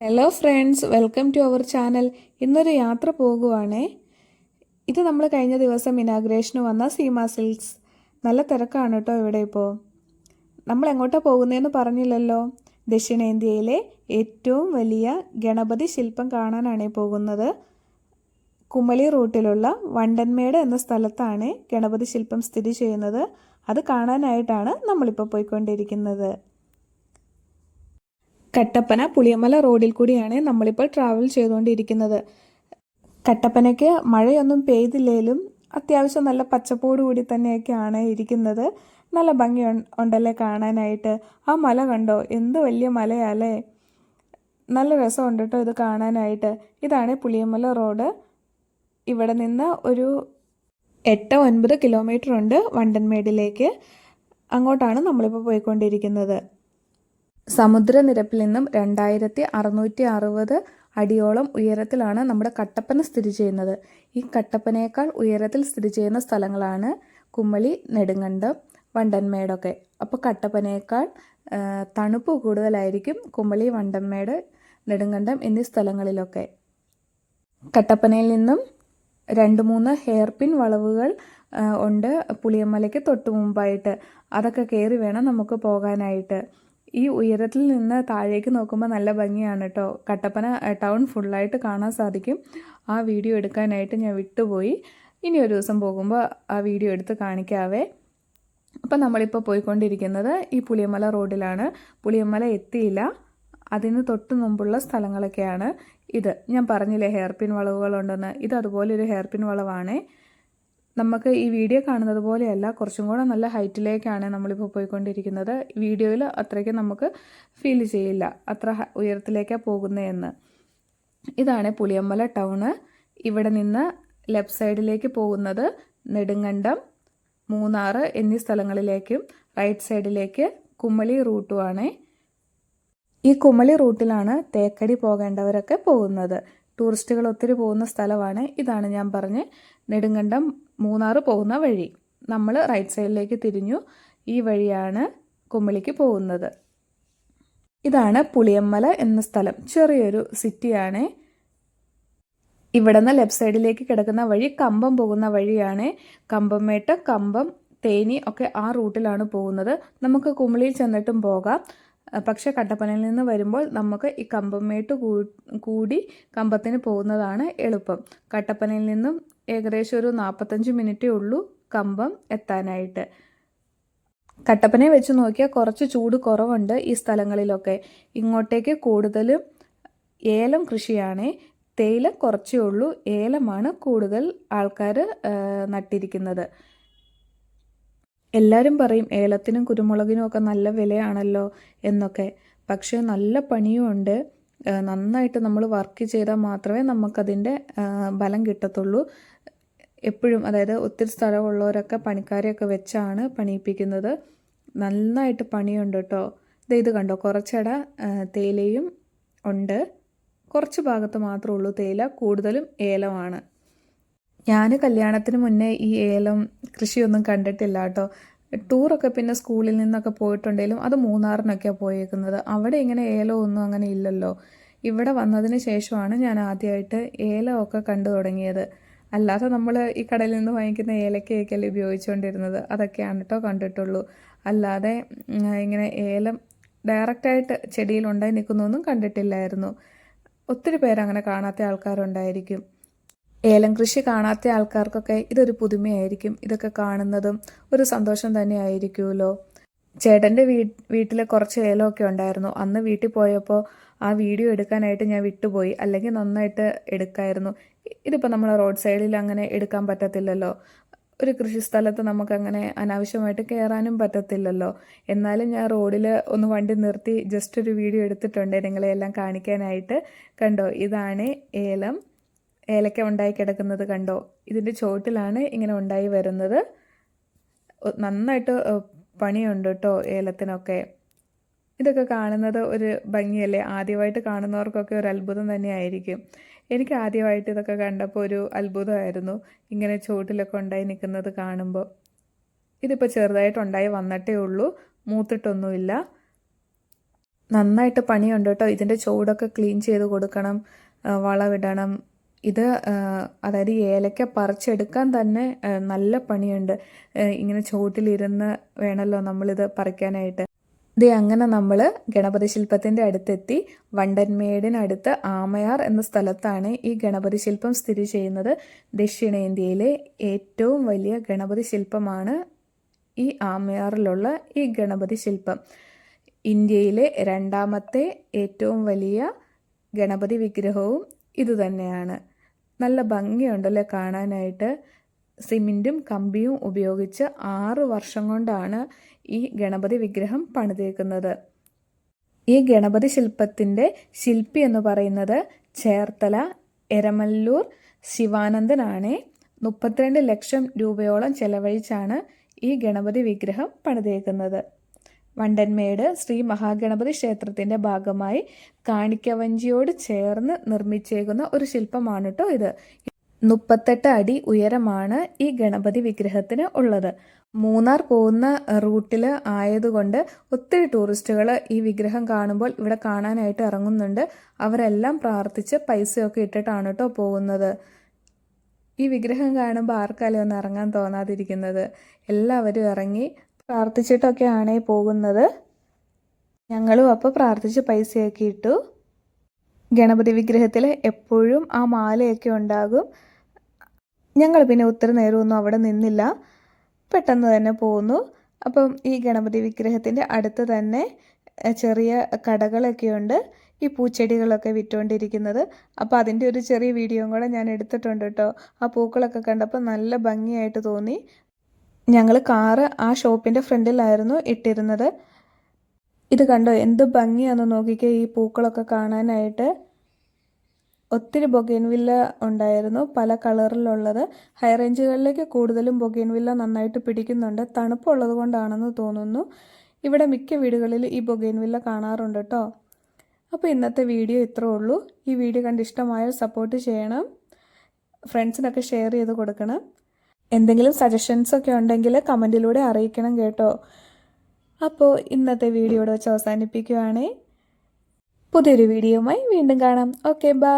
Hello friends, welcome to our channel. ഇന്നൊരു യാത്ര പോകുവാണേ. ഇത് നമ്മൾ കഴിഞ്ഞ ദിവസം ഇനാഗ്രേഷന് വന്ന സീമ സിൽക്സ്. നല്ല തിരക്കാണ് കേട്ടോ ഇവിടെ ഇപ്പോൾ. നമ്മൾ എങ്ങോട്ടാണ് പോകുന്നതെന്ന് പറഞ്ഞില്ലല്ലോ. ദക്ഷിണേന്ത്യയിലെ ഏറ്റവും വലിയ ഗണപതി ശില്പം കാണാനാണ് പോകുന്നത്. കുമളി റൂട്ടിലുള്ള വണ്ടൻമേട് എന്ന സ്ഥലത്താണ് ഗണപതി ശില്പം സ്ഥിതി ചെയ്യുന്നത്. അത് കാണാനായിട്ടാണ് നമ്മളിപ്പോൾ പോയിക്കൊണ്ടിരിക്കുന്നത്. കട്ടപ്പന പുളിയമല റോഡിൽ കൂടിയാണ് നമ്മളിപ്പോൾ ട്രാവൽ ചെയ്തുകൊണ്ടിരിക്കുന്നത്. കട്ടപ്പനയ്ക്ക് മഴയൊന്നും പെയ്തില്ലേലും അത്യാവശ്യം നല്ല പച്ചപ്പോട് കൂടി തന്നെയൊക്കെയാണ് ഇരിക്കുന്നത്. നല്ല ഭംഗി ഉണ്ടല്ലേ കാണാനായിട്ട്. ആ മല കണ്ടോ, എന്ത് വലിയ മലയാലേ. നല്ല രസമുണ്ട് കേട്ടോ ഇത് കാണാനായിട്ട്. ഇതാണ് പുളിയമല റോഡ്. ഇവിടെ നിന്ന് ഒരു 8-9 കിലോമീറ്റർ ഉണ്ട് വണ്ടൻമേടിലേക്ക്. അങ്ങോട്ടാണ് നമ്മളിപ്പോൾ പോയിക്കൊണ്ടിരിക്കുന്നത്. സമുദ്രനിരപ്പിൽ നിന്നും 2660 അടിയോളം ഉയരത്തിലാണ് നമ്മുടെ കട്ടപ്പന സ്ഥിതി ചെയ്യുന്നത്. ഈ കട്ടപ്പനയേക്കാൾ ഉയരത്തിൽ സ്ഥിതി ചെയ്യുന്ന സ്ഥലങ്ങളാണ് കുമളി, നെടുങ്കണ്ടം, വണ്ടൻമേടൊക്കെ. അപ്പോൾ കട്ടപ്പനയേക്കാൾ തണുപ്പ് കൂടുതലായിരിക്കും കുമളി, വണ്ടൻമേട്, നെടുങ്കണ്ടം എന്നീ സ്ഥലങ്ങളിലൊക്കെ. കട്ടപ്പനയിൽ നിന്നും 2-3 ഹെയർ പിൻ വളവുകൾ ഉണ്ട് പുളിയമലയ്ക്ക് തൊട്ട് മുമ്പായിട്ട്. അതൊക്കെ കയറി വേണം നമുക്ക് പോകാനായിട്ട്. ഈ ഉയരത്തിൽ നിന്ന് താഴേക്ക് നോക്കുമ്പോൾ നല്ല ഭംഗിയാണ് കേട്ടോ. കട്ടപ്പന ടൗൺ ഫുള്ളായിട്ട് കാണാൻ സാധിക്കും. ആ വീഡിയോ എടുക്കാനായിട്ട് ഞാൻ വിട്ടുപോയി. ഇനി ഒരു ദിവസം പോകുമ്പോൾ ആ വീഡിയോ എടുത്ത് കാണിക്കാവേ. അപ്പം നമ്മളിപ്പോൾ പോയിക്കൊണ്ടിരിക്കുന്നത് ഈ പുളിയമല റോഡിലാണ്. പുളിയമല എത്തിയില്ല, അതിന് തൊട്ട് മുമ്പുള്ള സ്ഥലങ്ങളൊക്കെയാണ് ഇത്. ഞാൻ പറഞ്ഞില്ലേ ഹെയർ പിൻ വളവുകളുണ്ടെന്ന്. ഇത് അതുപോലെ ഒരു ഹെയർ പിൻ വളവാണ്. നമുക്ക് ഈ വീഡിയോ കാണുന്നത് പോലെയല്ല, കുറച്ചും കൂടെ നല്ല ഹൈറ്റിലേക്കാണ് നമ്മളിപ്പോൾ പോയിക്കൊണ്ടിരിക്കുന്നത്. വീഡിയോയിൽ അത്രയ്ക്ക് നമുക്ക് ഫീൽ ചെയ്യില്ല അത്ര ഉയരത്തിലേക്കാണ് പോകുന്നതെന്ന്. ഇതാണ് പുളിയമ്പല ടൗണ്. ഇവിടെ നിന്ന് ലെഫ്റ്റ് സൈഡിലേക്ക് പോകുന്നത് നെടുങ്കണ്ടം, മൂന്നാർ എന്നീ സ്ഥലങ്ങളിലേക്കും റൈറ്റ് സൈഡിലേക്ക് കുമളി റൂട്ടുമാണ്. ഈ കുമളി റൂട്ടിലാണ് തേക്കടി പോകേണ്ടവരൊക്കെ പോകുന്നത്. ടൂറിസ്റ്റുകൾ ഒത്തിരി പോകുന്ന സ്ഥലമാണ്. ഇതാണ് ഞാൻ പറഞ്ഞ നെടുങ്കണ്ടം, മൂന്നാർ പോകുന്ന വഴി. നമ്മൾ റൈറ്റ് സൈഡിലേക്ക് തിരിഞ്ഞു. ഈ വഴിയാണ് കുമളിക്ക് പോകുന്നത്. ഇതാണ് പുളിയമ്മല എന്ന സ്ഥലം. ചെറിയൊരു സിറ്റിയാണ്. ഇവിടെ നിന്ന് ലെഫ്റ്റ് സൈഡിലേക്ക് കിടക്കുന്ന വഴി കമ്പം പോകുന്ന വഴിയാണ്. കമ്പംമേട്ട്, കമ്പം, തേനി ഒക്കെ ആ റൂട്ടിലാണ് പോകുന്നത്. നമുക്ക് കുമളിയിൽ ചെന്നിട്ടും പോകാം. പക്ഷേ കട്ടപ്പനയിൽ നിന്ന് വരുമ്പോൾ നമുക്ക് ഈ കമ്പംമേട്ട് കൂടി കമ്പത്തിന് പോകുന്നതാണ് എളുപ്പം. കട്ടപ്പനയിൽ നിന്നും ഏകദേശം ഒരു 45 മിനിറ്റേ ഉള്ളൂ കമ്പം എത്താനായിട്ട്. കട്ടപ്പനയെ വെച്ച് നോക്കിയാൽ കുറച്ച് ചൂട് കുറവുണ്ട് ഈ സ്ഥലങ്ങളിലൊക്കെ. ഇങ്ങോട്ടേക്ക് കൂടുതലും ഏലം കൃഷിയാണ്. തേയില കുറച്ചേ ഉള്ളൂ. ഏലമാണ് കൂടുതൽ ആൾക്കാർ നട്ടിരിക്കുന്നത്. എല്ലാവരും പറയും ഏലത്തിനും കുരുമുളകിനും ഒക്കെ നല്ല വിലയാണല്ലോ എന്നൊക്കെ. പക്ഷേ നല്ല പണിയുമുണ്ട്. നന്നായിട്ട് നമ്മൾ വർക്ക് ചെയ്താൽ മാത്രമേ നമുക്കതിൻ്റെ ബലം കിട്ടത്തുള്ളൂ. എപ്പോഴും, അതായത് ഒത്തിരി സ്ഥലമുള്ളവരൊക്കെ പണിക്കാരെയൊക്കെ വെച്ചാണ് പണിയിപ്പിക്കുന്നത്. നന്നായിട്ട് പണിയുണ്ട് കേട്ടോ. ഇത് കണ്ടോ, കുറച്ചിട തേയിലയും ഉണ്ട്. കുറച്ച് ഭാഗത്ത് മാത്രമേ ഉള്ളൂ തേയില, കൂടുതലും ഏലമാണ്. ഞാൻ കല്യാണത്തിന് മുന്നേ ഈ ഏലം കൃഷിയൊന്നും കണ്ടിട്ടില്ല കേട്ടോ. ടൂറൊക്കെ പിന്നെ സ്കൂളിൽ നിന്നൊക്കെ പോയിട്ടുണ്ടെങ്കിലും അത് മൂന്നാറിനൊക്കെയാണ് പോയേക്കുന്നത്. അവിടെ ഇങ്ങനെ ഏലമൊന്നും അങ്ങനെ ഇല്ലല്ലോ. ഇവിടെ വന്നതിന് ശേഷമാണ് ഞാൻ ആദ്യമായിട്ട് ഏലമൊക്കെ കണ്ടു തുടങ്ങിയത്. അല്ലാതെ നമ്മൾ ഈ കടയിൽ നിന്ന് വാങ്ങിക്കുന്ന ഏലക്കയൊക്കെയല്ലേ ഉപയോഗിച്ചുകൊണ്ടിരുന്നത്. അതൊക്കെയാണ് കേട്ടോ കണ്ടിട്ടുള്ളൂ. അല്ലാതെ ഇങ്ങനെ ഏലം ഡയറക്റ്റായിട്ട് ചെടിയിൽ ഉണ്ടായി നിൽക്കുന്നൊന്നും കണ്ടിട്ടില്ലായിരുന്നു. ഒത്തിരി പേരങ്ങനെ കാണാത്ത ആൾക്കാരുണ്ടായിരിക്കും. ഏലം കൃഷി കാണാത്ത ആൾക്കാർക്കൊക്കെ ഇതൊരു പുതുമയായിരിക്കും. ഇതൊക്കെ കാണുന്നതും ഒരു സന്തോഷം തന്നെ ആയിരിക്കുമല്ലോ. ചേട്ടൻ്റെ വീട്ടിൽ കുറച്ച് ഏലമൊക്കെ ഉണ്ടായിരുന്നു. അന്ന് വീട്ടിൽ പോയപ്പോൾ ആ വീഡിയോ എടുക്കാനായിട്ട് ഞാൻ വിട്ടുപോയി. അല്ലെങ്കിൽ നന്നായിട്ട് എടുക്കായിരുന്നു. ഇതിപ്പോൾ നമ്മൾ റോഡ് സൈഡിൽ അങ്ങനെ എടുക്കാൻ പറ്റത്തില്ലല്ലോ. ഒരു കൃഷിസ്ഥലത്ത് നമുക്കങ്ങനെ അനാവശ്യമായിട്ട് കയറാനും പറ്റത്തില്ലല്ലോ. എന്നാലും ഞാൻ റോഡിൽ ഒന്ന് വണ്ടി നിർത്തി ജസ്റ്റ് ഒരു വീഡിയോ എടുത്തിട്ടുണ്ട് നിങ്ങളെല്ലാം കാണിക്കാനായിട്ട്. കണ്ടോ, ഇതാണ് ഏലം. ഏലക്ക ഉണ്ടായി കിടക്കുന്നത് കണ്ടോ. ഇതിൻ്റെ ചോട്ടിലാണ് ഇങ്ങനെ ഉണ്ടായി വരുന്നത്. നന്നായിട്ട് പണിയുണ്ട് കേട്ടോ ഏലത്തിനൊക്കെ. ഇതൊക്കെ കാണുന്നത് ഒരു ഭംഗിയല്ലേ. ആദ്യമായിട്ട് കാണുന്നവർക്കൊക്കെ ഒരു അത്ഭുതം തന്നെയായിരിക്കും. എനിക്ക് ആദ്യമായിട്ട് ഇതൊക്കെ കണ്ടപ്പോൾ ഒരു അത്ഭുതമായിരുന്നു, ഇങ്ങനെ ചോട്ടിലൊക്കെ ഉണ്ടായി നിൽക്കുന്നത് കാണുമ്പോൾ. ഇതിപ്പോൾ ചെറുതായിട്ടുണ്ടായി വന്നിട്ടേ ഉള്ളൂ, മൂത്തിട്ടൊന്നുമില്ല. നന്നായിട്ട് പണിയുണ്ട് കേട്ടോ. ഇതിൻ്റെ ചുവടൊക്കെ ക്ലീൻ ചെയ്ത് കൊടുക്കണം, വളമിടണം. ഇത് അതായത് ഏലക്ക പറിച്ചെടുക്കാൻ തന്നെ നല്ല പണിയുണ്ട്. ഇങ്ങനെ ചുവട്ടിലിരുന്ന് വേണമല്ലോ നമ്മളിത് പറിക്കാനായിട്ട്. ദേ അങ്ങനെ നമ്മൾ ഗണപതി ശില്പത്തിൻ്റെ അടുത്തെത്തി. വണ്ടൻമേടിനടുത്ത് ആമയാർ എന്ന സ്ഥലത്താണ് ഈ ഗണപതി ശില്പം സ്ഥിതി ചെയ്യുന്നത്. ദക്ഷിണേന്ത്യയിലെ ഏറ്റവും വലിയ ഗണപതി ശില്പമാണ് ഈ ആമയാറിലുള്ള ഈ ഗണപതി ശില്പം. ഇന്ത്യയിലെ രണ്ടാമത്തെ ഏറ്റവും വലിയ ഗണപതി വിഗ്രഹവും ഇതുതന്നെയാണ്. നല്ല ഭംഗിയുണ്ടല്ലേ കാണാനായിട്ട്. സിമെൻറ്റും കമ്പിയും ഉപയോഗിച്ച് 6 വർഷം കൊണ്ടാണ് ഈ ഗണപതി വിഗ്രഹം പണിതേക്കുന്നത്. ഈ ഗണപതി ശില്പത്തിൻ്റെ ശില്പി എന്ന് പറയുന്നത് ചേർത്തല എരമല്ലൂർ ശിവാനന്ദനാണ്. 32 ലക്ഷം രൂപയോളം ചെലവഴിച്ചാണ് ഈ ഗണപതി വിഗ്രഹം പണിതേക്കുന്നത്. വണ്ടൻമേട് ശ്രീ മഹാഗണപതി ക്ഷേത്രത്തിൻ്റെ ഭാഗമായി കാണിക്കവഞ്ചിയോട് ചേർന്ന് നിർമ്മിച്ചേക്കുന്ന ഒരു ശില്പമാണ് കേട്ടോ ഇത്. 38 അടി ഉയരമാണ് ഈ ഗണപതി വിഗ്രഹത്തിന് ഉള്ളത്. മൂന്നാർ പോകുന്ന റൂട്ടിൽ ആയതുകൊണ്ട് ഒത്തിരി ടൂറിസ്റ്റുകൾ ഈ വിഗ്രഹം കാണുമ്പോൾ ഇവിടെ കാണാനായിട്ട് ഇറങ്ങുന്നുണ്ട്. അവരെല്ലാം പ്രാർത്ഥിച്ച് പൈസയൊക്കെ ഇട്ടിട്ടാണ് കേട്ടോ പോകുന്നത്. ഈ വിഗ്രഹം കാണുമ്പോൾ ആർക്കാലും ഒന്ന് ഇറങ്ങാൻ തോന്നാതിരിക്കുന്നത്. എല്ലാവരും ഇറങ്ങി പ്രാർത്ഥിച്ചിട്ടൊക്കെയാണ് പോകുന്നത്. ഞങ്ങളും അപ്പോൾ പ്രാർത്ഥിച്ച് പൈസയൊക്കെ ഇട്ടു. ഗണപതി വിഗ്രഹത്തിൽ എപ്പോഴും ആ മാലയൊക്കെ ഉണ്ടാകും. ഞങ്ങൾ പിന്നെ ഒത്തിരി നേരമൊന്നും അവിടെ നിന്നില്ല, പെട്ടെന്ന് തന്നെ പോന്നു. അപ്പം ഈ ഗണപതി വിഗ്രഹത്തിൻ്റെ അടുത്ത് തന്നെ ചെറിയ കടകളൊക്കെ ഉണ്ട്, ഈ പൂച്ചെടികളൊക്കെ വിറ്റുകൊണ്ടിരിക്കുന്നത്. അപ്പോൾ അതിൻ്റെ ഒരു ചെറിയ വീഡിയോയും കൂടെ ഞാൻ എടുത്തിട്ടുണ്ട് കേട്ടോ. ആ പൂക്കളൊക്കെ കണ്ടപ്പോൾ നല്ല ഭംഗിയായിട്ട് തോന്നി. ഞങ്ങൾ കാറ് ആ ഷോപ്പിൻ്റെ ഫ്രണ്ടിലായിരുന്നു ഇട്ടിരുന്നത്. ഇത് കണ്ടോ, എന്ത് ഭംഗിയാണെന്ന് നോക്കിക്കേ ഈ പൂക്കളൊക്കെ കാണാനായിട്ട്. ഒത്തിരി ബൊഗെയിൻവില്ല ഉണ്ടായിരുന്നു, പല കളറിലുള്ളത്. ഹൈ റേഞ്ചുകളിലേക്ക് കൂടുതലും ബൊഗെയിൻവില്ല നന്നായിട്ട് പിടിക്കുന്നുണ്ട്. തണുപ്പുള്ളത് കൊണ്ടാണെന്ന് തോന്നുന്നു. ഇവിടെ മിക്ക വീടുകളിൽ ഈ ബൊഗെയിൻവില്ല കാണാറുണ്ട് കേട്ടോ. അപ്പോൾ ഇന്നത്തെ വീഡിയോ ഇത്രേ ഉള്ളൂ. ഈ വീഡിയോ കണ്ട് ഇഷ്ടമായാൽ സപ്പോർട്ട് ചെയ്യണം, ഫ്രണ്ട്സിനൊക്കെ ഷെയർ ചെയ്ത് കൊടുക്കണം. എന്തെങ്കിലും സജഷൻസൊക്കെ ഉണ്ടെങ്കിൽ കമൻറ്റിലൂടെ അറിയിക്കണം കേട്ടോ. അപ്പോൾ ഇന്നത്തെ വീഡിയോ ഇവിടെ വെച്ച് അവസാനിപ്പിക്കുകയാണ്. പുതിയൊരു വീഡിയോയുമായി വീണ്ടും കാണാം. Okay, by.